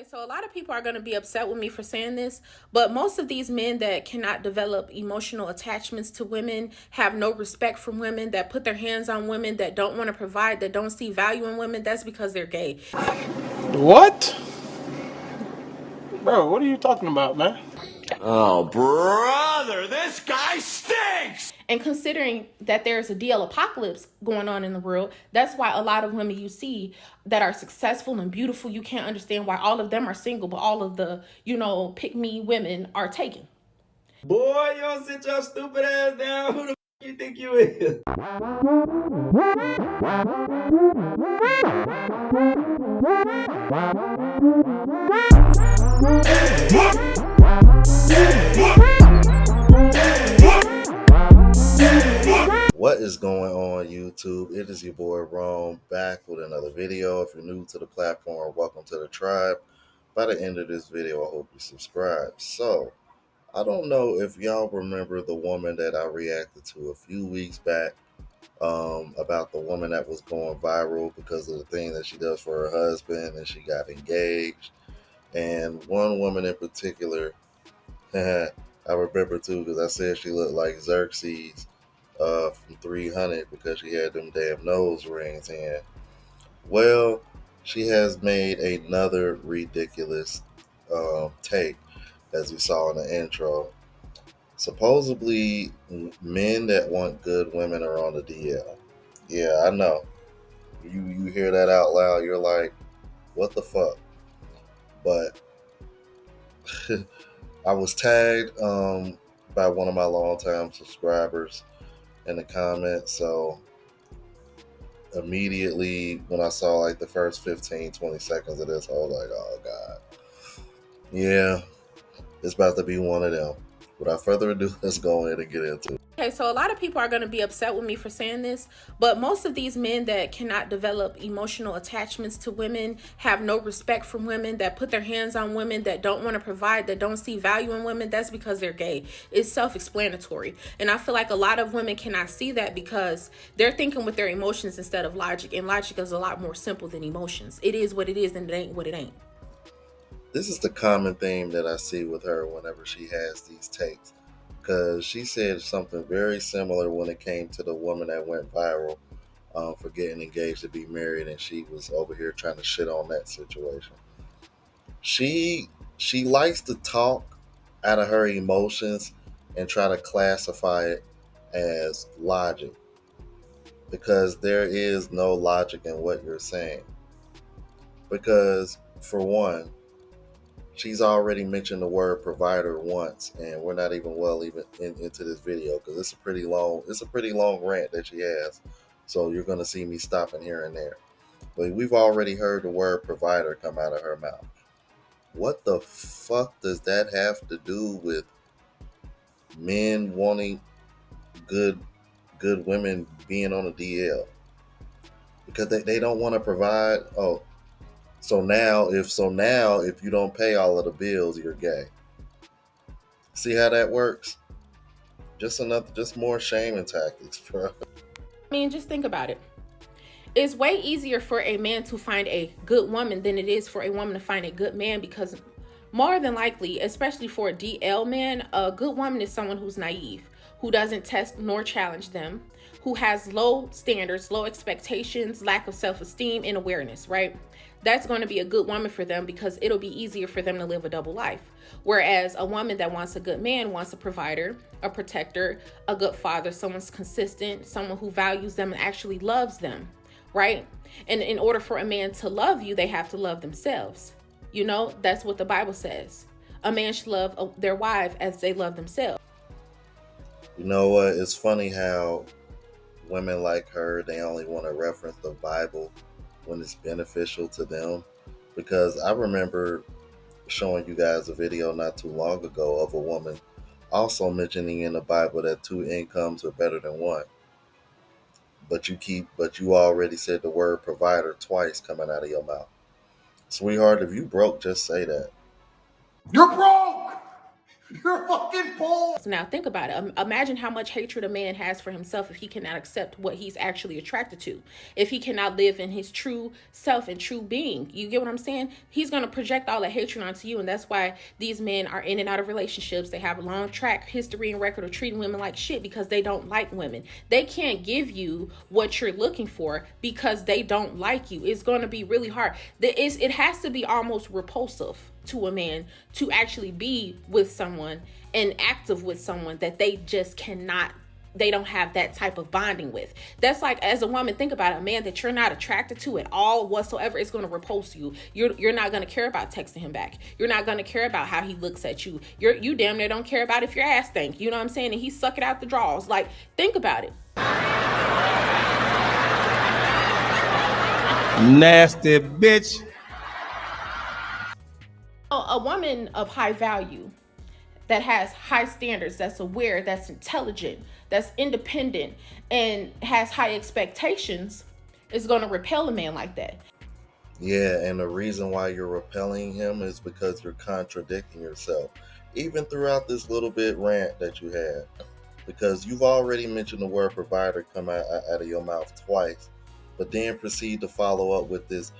Okay, so a lot of people are going to be upset with me for saying this, but most of these men that cannot develop emotional attachments to women, have no respect for women, that put their hands on women, that don't want to provide, that don't see value in women, that's because they're gay. What? Bro, what are you talking about, man? Oh, brother, this guy stinks! And considering that there's a DL apocalypse going on in the world, that's why a lot of women you see that are successful and beautiful, you can't understand why all of them are single, but all of the, pick me women are taken. Boy, you don't sit your stupid ass down. Who the you think you is? What is going on, YouTube? It is your boy Rome back with another video. If you're new to the platform, welcome to the tribe. By the end of this video, I hope you subscribe. So, I don't know if y'all remember the woman that I reacted to a few weeks back about the woman that was going viral because of the thing that she does for her husband, and she got engaged. And one woman in particular, I remember too because I said she looked like Xerxes from 300 because she had them damn nose rings in. Well, she has made another ridiculous take, as you saw in the intro. Supposedly, men that want good women are on the DL. Yeah, I know. You hear that out loud, you're like, what the fuck? But I was tagged by one of my longtime subscribers in the comments, so immediately when I saw like the first 15-20 seconds of this, I was like, oh god, yeah, it's about to be one of them. Without further ado, let's go in and get into it. Okay, so a lot of people are going to be upset with me for saying this, but most of these men that cannot develop emotional attachments to women, have no respect for women, that put their hands on women, that don't want to provide, that don't see value in women, that's because they're gay. It's self-explanatory. And I feel like a lot of women cannot see that because they're thinking with their emotions instead of logic, and logic is a lot more simple than emotions. It is what it is and it ain't what it ain't. This is the common theme that I see with her whenever she has these takes, because she said something very similar when it came to the woman that went viral for getting engaged to be married, and she was over here trying to shit on that situation. She likes to talk out of her emotions and try to classify it as logic, because there is no logic in what you're saying. Because for one, she's already mentioned the word provider once, and we're not even into this video because it's a pretty long rant that she has. So you're going to see me stopping here and there. But we've already heard the word provider come out of her mouth. What the fuck does that have to do with men wanting good women being on a DL? Because they don't want to provide. Oh, so now if you don't pay all of the bills, you're gay. See how that works? Just more shaming tactics, bro. I mean, just think about it. It's way easier for a man to find a good woman than it is for a woman to find a good man, because more than likely, especially for a DL man, a good woman is someone who's naive, who doesn't test nor challenge them, who has low standards, low expectations, lack of self-esteem and awareness, right? That's going to be a good woman for them because it'll be easier for them to live a double life. Whereas a woman that wants a good man wants a provider, a protector, a good father, someone's consistent, someone who values them and actually loves them, right? And in order for a man to love you, they have to love themselves. That's what the Bible says. A man should love their wife as they love themselves. You know what? It's funny how women like her, they only want to reference the Bible when it's beneficial to them. Because I remember showing you guys a video not too long ago of a woman also mentioning in the Bible that 2 incomes are better than 1. But you already said the word provider twice coming out of your mouth. Sweetheart, if you broke, just say that. You're broke! You're fucking Paul. So now think about it. Imagine how much hatred a man has for himself if he cannot accept what he's actually attracted to. If he cannot live in his true self and true being. You get what I'm saying? He's going to project all that hatred onto you. And that's why these men are in and out of relationships. They have a long track history and record of treating women like shit because they don't like women. They can't give you what you're looking for because they don't like you. It's going to be really hard. It has to be almost repulsive to a man to actually be with someone and active with someone that they just cannot, they don't have that type of bonding with. That's like, as a woman, think about it, a man that you're not attracted to at all whatsoever is going to repulse you. You're not going to care about texting him back. You're not going to care about how he looks at you. You damn near don't care about if your ass stink. You know what I'm saying? And he suck it out the draws. Like, think about it. Nasty bitch. A woman of high value that has high standards, that's aware, that's intelligent, that's independent, and has high expectations is going to repel a man like that. Yeah, and the reason why you're repelling him is because you're contradicting yourself. Even throughout this little bit rant that you had. Because you've already mentioned the word provider come out of your mouth twice, but then proceed to follow up with this,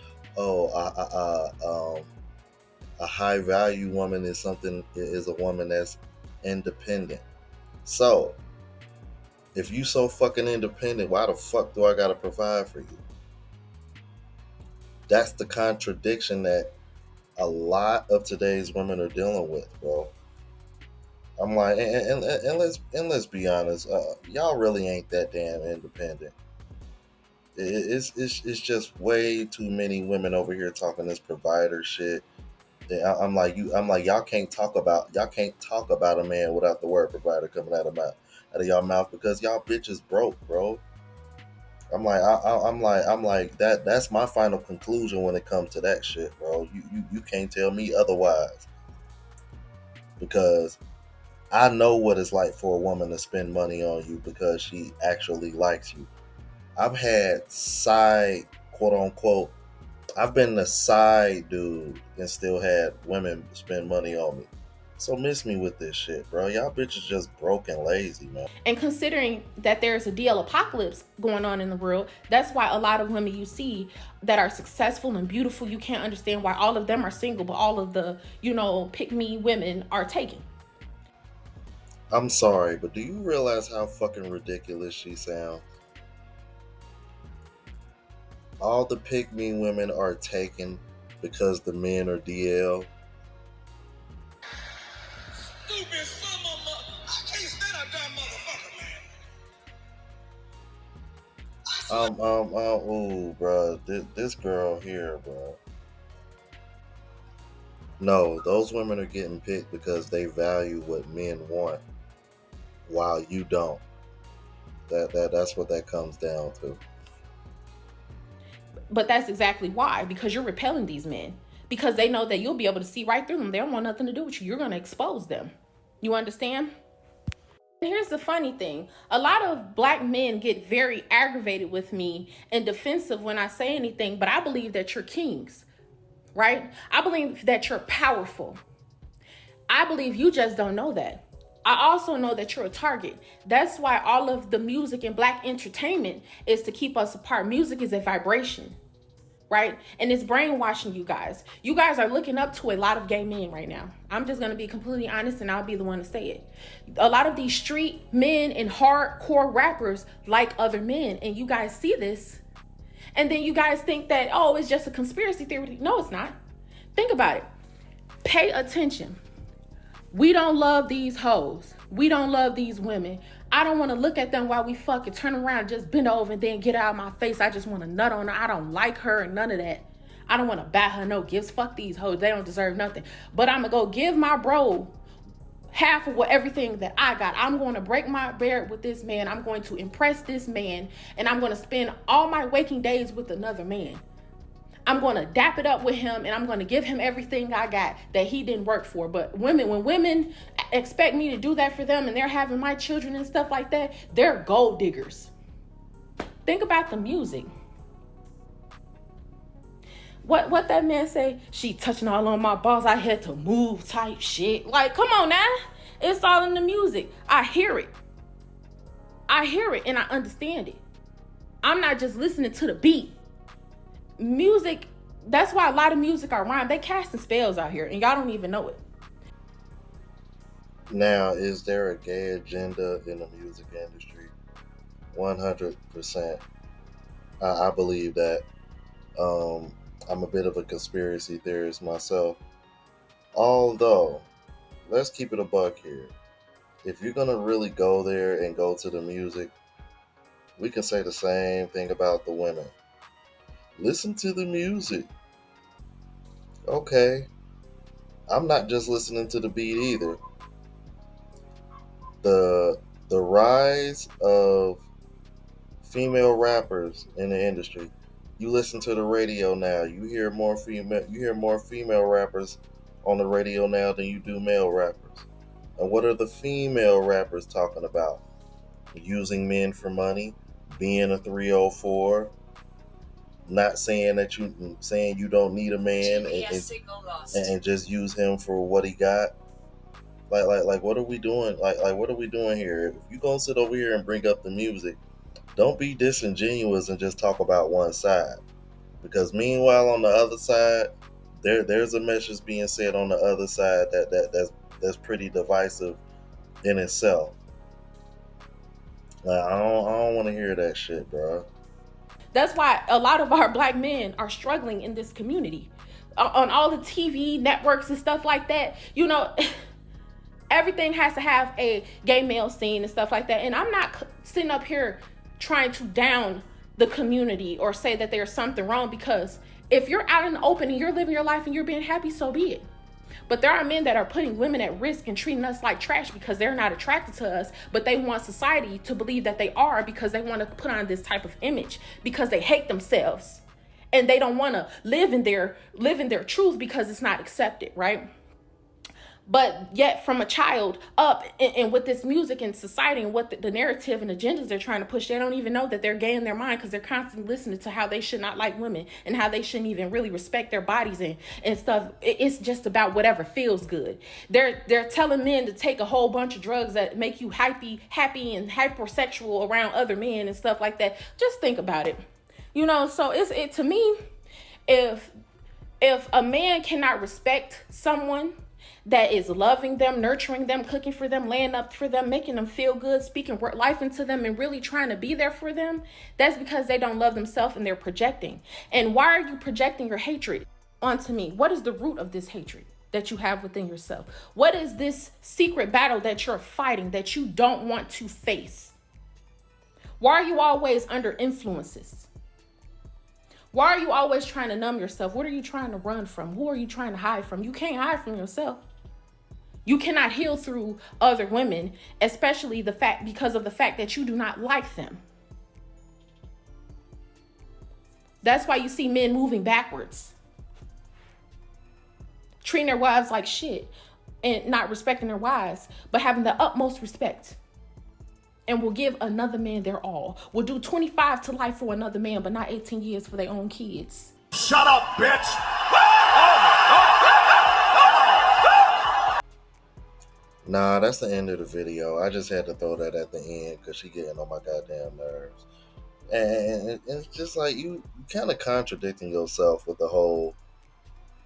a high value woman is a woman that's independent. So, if you so fucking independent, why the fuck do I gotta provide for you? That's the contradiction that a lot of today's women are dealing with, bro. I'm like, and let's be honest, y'all really ain't that damn independent. It's just way too many women over here talking this provider shit. I'm like, y'all can't talk about a man without the word provider coming out of y'all mouth because y'all bitches broke, bro. I'm like that's my final conclusion when it comes to that shit, bro. You can't tell me otherwise because I know what it's like for a woman to spend money on you because she actually likes you. I've had side, quote unquote, I've been the side dude and still had women spend money on me. So miss me with this shit, bro. Y'all bitches just broke and lazy, man. And considering that there's a DL apocalypse going on in the world, that's why a lot of women you see that are successful and beautiful, you can't understand why all of them are single, but all of the, pick me women are taken. I'm sorry, but do you realize how fucking ridiculous she sounds? All the pick-me women are taken because the men are DL. Stupid son of a... I can't stand a dumb motherfucker, man. Ooh, bro, this girl here, bro. No, those women are getting picked because they value what men want, while you don't. That's what that comes down to. But that's exactly why, because you're repelling these men. Because they know that you'll be able to see right through them. They don't want nothing to do with you. You're going to expose them. You understand? And here's the funny thing. A lot of black men get very aggravated with me and defensive when I say anything, but I believe that you're kings, right? I believe that you're powerful. I believe you just don't know that. I also know that you're a target. That's why all of the music and black entertainment is to keep us apart. Music is a vibration, right? And it's brainwashing you guys. You guys are looking up to a lot of gay men right now. I'm just going to be completely honest and I'll be the one to say it. A lot of these street men and hardcore rappers like other men, and you guys see this. And then you guys think that, oh, it's just a conspiracy theory. No, it's not. Think about it. Pay attention. We don't love these hoes. We don't love these women. I don't want to look at them while we fucking turn around, just bend over and then get out of my face. I just want to nut on her. I don't like her and none of that. I don't want to buy her no gifts. Fuck these hoes. They don't deserve nothing. But I'm going to go give my bro half of everything that I got. I'm going to break my beard with this man. I'm going to impress this man. And I'm going to spend all my waking days with another man. I'm going to dap it up with him and I'm going to give him everything I got that he didn't work for. But when women expect me to do that for them and they're having my children and stuff like that, they're gold diggers. Think about the music. What that man say? She touching all on my balls. I had to move type shit. Like, come on now. It's all in the music. I hear it and I understand it. I'm not just listening to the beat. Music, that's why a lot of music are rhyme. They casting spells out here and y'all don't even know it. Now, is there a gay agenda in the music industry? 100%. I believe that. I'm a bit of a conspiracy theorist myself. Although, let's keep it a buck here. If you're gonna really go there and go to the music, we can say the same thing about the women. Listen to the music. Okay, I'm not just listening to the beat either. The the rise of female rappers in the industry. You listen to the radio now. You hear more female rappers on the radio now than you do male rappers. And what are the female rappers talking about? Using men for money, being a 304, not saying you don't need a man and just use him for what he got. Like what are we doing? Like what are we doing here? If you gonna sit over here and bring up the music, don't be disingenuous and just talk about one side. Because meanwhile on the other side, there's a message being said on the other side that's pretty divisive in itself. Like, I don't want to hear that shit, bro. That's why a lot of our black men are struggling in this community. On all the TV networks and stuff like that, you know, everything has to have a gay male scene and stuff like that. And I'm not sitting up here trying to down the community or say that there's something wrong, because if you're out in the open and you're living your life and you're being happy, so be it. But there are men that are putting women at risk and treating us like trash because they're not attracted to us, but they want society to believe that they are, because they want to put on this type of image, because they hate themselves and they don't want to live in their truth because it's not accepted, right? But yet from a child up and with this music and society and what the narrative and agendas they're trying to push, they don't even know that they're gay in their mind, because they're constantly listening to how they should not like women and how they shouldn't even really respect their bodies and stuff. It's just about whatever feels good. They're telling men to take a whole bunch of drugs that make you happy and hypersexual around other men and stuff like that. Just think about it. You know, so it to me, if a man cannot respect someone that is loving them, nurturing them, cooking for them, laying up for them, making them feel good, speaking life into them, and really trying to be there for them, that's because they don't love themselves and they're projecting. And why are you projecting your hatred onto me? What is the root of this hatred that you have within yourself? What is this secret battle that you're fighting that you don't want to face? Why are you always under influences? Why are you always trying to numb yourself? What are you trying to run from? Who are you trying to hide from? You can't hide from yourself. You cannot heal through other women, especially because of the fact that you do not like them. That's why you see men moving backwards, treating their wives like shit and not respecting their wives, but having the utmost respect, and will give another man their all. Will do 25 to life for another man, but not 18 years for their own kids. Shut up, bitch! Nah, that's the end of the video. I just had to throw that at the end because she getting on my goddamn nerves. And it's just like you kind of contradicting yourself with the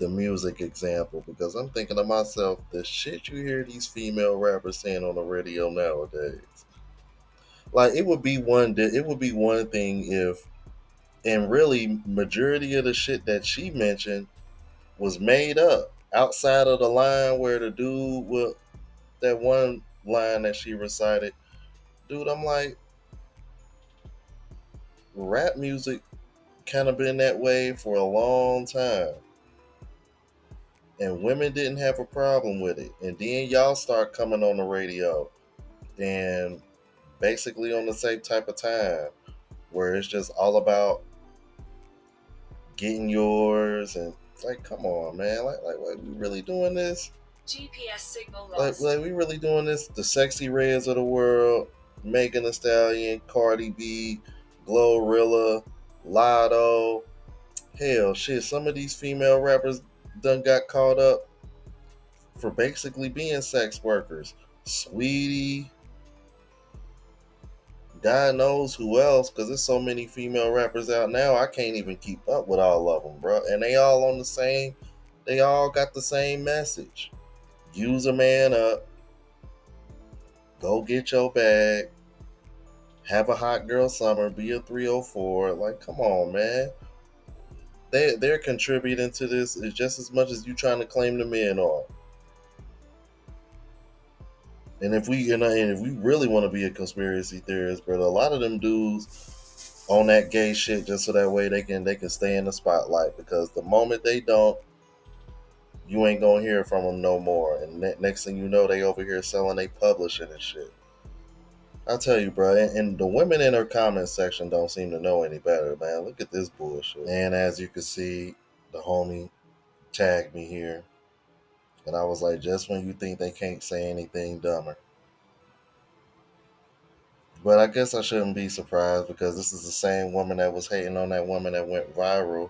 music example, because I'm thinking to myself, the shit you hear these female rappers saying on the radio nowadays. Like it would be one thing if, and really majority of the shit that she mentioned was made up outside of the line where the dude with that one line that she recited. Dude, I'm like, rap music kind of been that way for a long time. And women didn't have a problem with it. And then y'all start coming on the radio and basically on the same type of time where it's just all about getting yours, and it's like, come on, man, like we really doing this? GPS signal Like lost. we really doing this? The Sexy Reds of the world, Megan Thee Stallion, Cardi B, Glorilla, Lotto. Hell, shit, some of these female rappers done got caught up for basically being sex workers Sweetie, God knows who else, because there's so many female rappers out now, I can't even keep up with all of them, bro. And they all on the same, they all got the same message. Use a man up, go get your bag, have a hot girl summer, be a 304. Like, come on, man. They're contributing to this just as much as you trying to claim the men are. And if we really want to be a conspiracy theorist, brother, a lot of them dudes on that gay shit just so that way they can stay in the spotlight, because the moment they don't, you ain't gonna hear from them no more. And next thing you know, they over here selling they publishing and shit. I tell you, bro, and the women in her comment section don't seem to know any better, man. Look at this bullshit. And as you can see, the homie tagged me here, and I was like, just when you think they can't say anything dumber. But I guess I shouldn't be surprised, because this is the same woman that was hating on that woman that went viral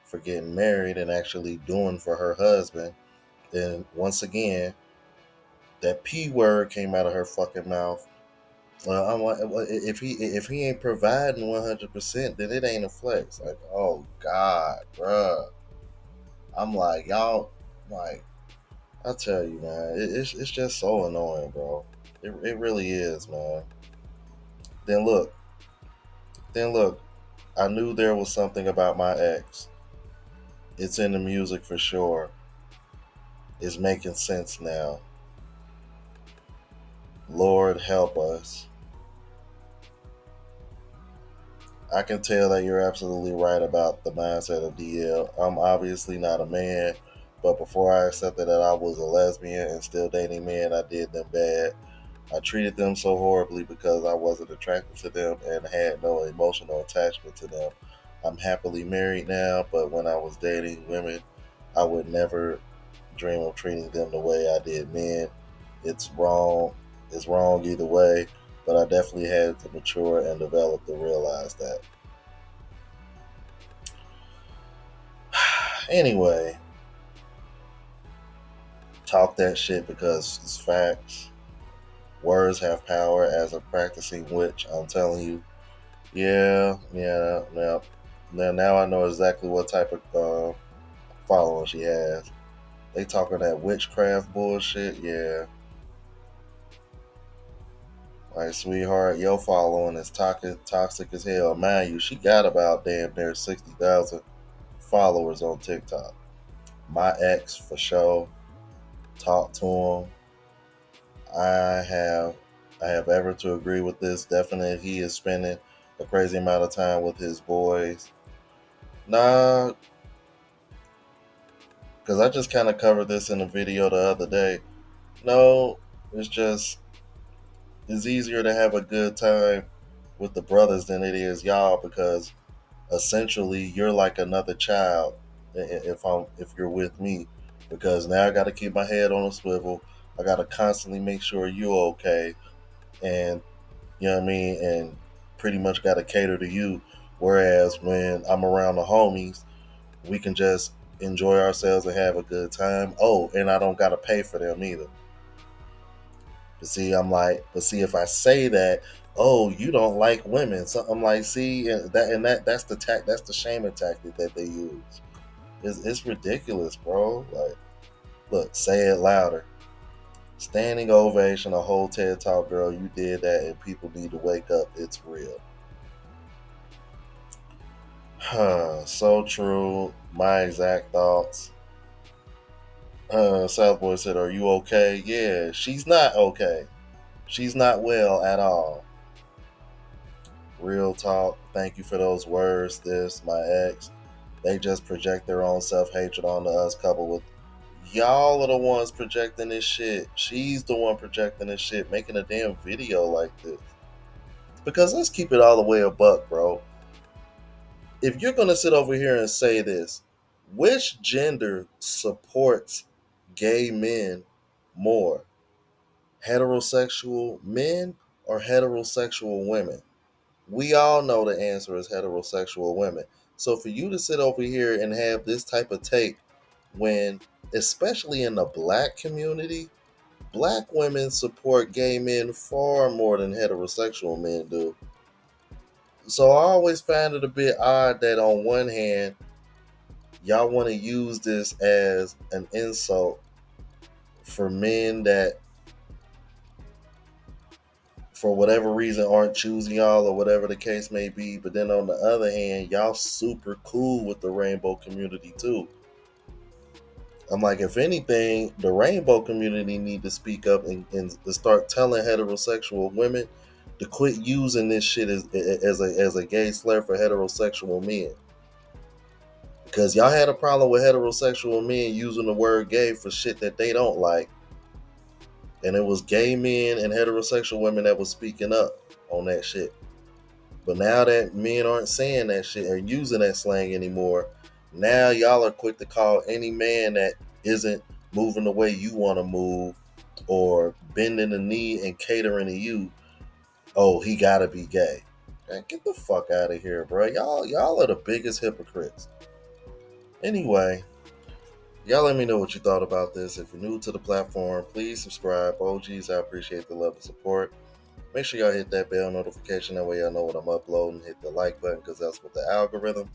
for getting married and actually doing for her husband. And once again, that P word came out of her fucking mouth. I'm like, if he ain't providing 100%, then it ain't a flex. Like, oh God, bruh. I'm like, y'all, like, I tell you, man, it's just so annoying, bro. It really is, man. Then look, then look. I knew there was something about my ex. It's in the music for sure. It's making sense now. Lord help us. I can tell that you're absolutely right about the mindset of DL. I'm obviously not a man, but before I accepted that I was a lesbian and still dating men, I did them bad. I treated them so horribly because I wasn't attracted to them and had no emotional attachment to them. I'm happily married now, but when I was dating women, I would never dream of treating them the way I did men. It's wrong. It's wrong either way, but I definitely had to mature and develop to realize that. Anyway, talk that shit because it's facts. Words have power. As a practicing witch, I'm telling you. Yeah. Now I know exactly what type of following she has. They talking that witchcraft bullshit. Yeah. Like, sweetheart, your following is toxic as hell. Mind you, she got about damn near 60,000 followers on TikTok. My ex, for sure, talk to him. I have I have ever to agree with this. Definitely, he is spending a crazy amount of time with his boys. Nah, because I just kind of covered this in a video the other day. No, it's just it's easier to have a good time with the brothers than it is y'all, because essentially you're like another child if you're with me, because now I got to keep my head on a swivel. I got to constantly make sure you're okay, and you know what I mean, and pretty much got to cater to you. Whereas when I'm around the homies, we can just enjoy ourselves and have a good time. Oh, and I don't got to pay for them either. But see, if I say that, oh, you don't like women, so I'm like, see, that's that's the shaming tactic that they use. It's ridiculous, bro. Like, look, say it louder. Standing ovation, a whole TED Talk, girl. You did that, and people need to wake up. It's real. So true. My exact thoughts. Southboy said, "Are you okay?" Yeah, she's not okay. She's not well at all. Real talk. Thank you for those words. This, my ex. They just project their own self hatred onto us, coupled with y'all are the ones projecting this shit. She's the one projecting this shit, making a damn video like this. Because let's keep it all the way a buck, bro. If you're gonna sit over here and say this, which gender supports gay men more? Heterosexual men or heterosexual women? We all know the answer is heterosexual women. So for you to sit over here and have this type of take when, especially in the black community, black women support gay men far more than heterosexual men do. So I always find it a bit odd that on one hand, y'all want to use this as an insult for men that, for whatever reason, aren't choosing y'all or whatever the case may be. But then on the other hand, y'all super cool with the rainbow community too. I'm like, if anything, the rainbow community need to speak up and start telling heterosexual women to quit using this shit as a gay slur for heterosexual men. Because y'all had a problem with heterosexual men using the word gay for shit that they don't like. And it was gay men and heterosexual women that was speaking up on that shit. But now that men aren't saying that shit or using that slang anymore, now y'all are quick to call any man that isn't moving the way you want to move or bending the knee and catering to you, oh, he gotta be gay. Man, get the fuck out of here, bro. Y'all are the biggest hypocrites. Anyway, y'all let me know what you thought about this. If you're new to the platform, please subscribe. OGs, I appreciate the love and support. Make sure y'all hit that bell notification. That way y'all know when I'm uploading. Hit the like button because that's what the algorithm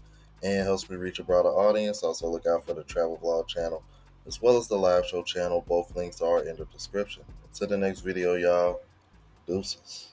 and helps me reach a broader audience. Also look out for the travel vlog channel as well as the live show channel. Both links are in the description. Until the next video, y'all. Deuces.